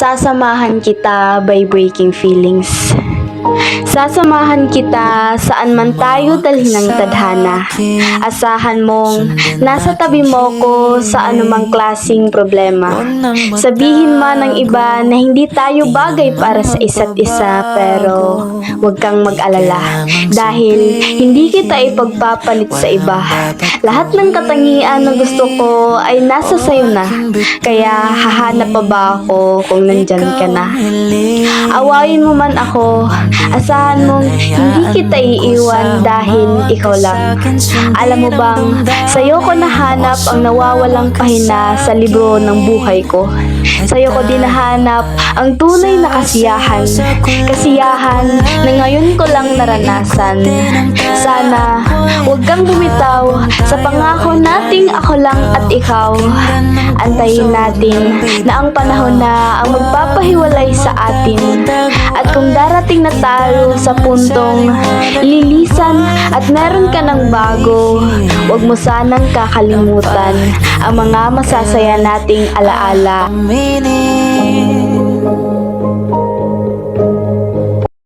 Sasamahan kita by breaking feelings. Sasamahan kita saan man tayo dalhin ng tadhana. Asahan mong nasa tabi mo ko sa anumang klasing problema. Sabihin man ng iba na hindi tayo bagay para sa isa't isa, pero huwag kang mag-alala dahil hindi kita ipagpapalit sa iba. Lahat ng katangian na gusto ko ay nasa sayo na, kaya hahanap pa ba ako kung nandyan ka na? Awayin mo man ako, asahan mong hindi kita iiwan dahil ikaw lang. Alam mo bang, sa'yo ko nahanap ang nawawalang pahina sa libro ng buhay ko. Sa'yo ko din nahanap ang tunay na kasiyahan. Kasiyahan na ngayon ko lang naranasan. Sana, huwag kang bumitaw sa pangako nating ako lang at ikaw. Antayin natin na ang panahon na ang magpapahiwalay sa atin. At kung darating na tayo sa puntong lilisan at meron ka ng bago, huwag mo sanang kakalimutan ang mga masasaya nating alaala.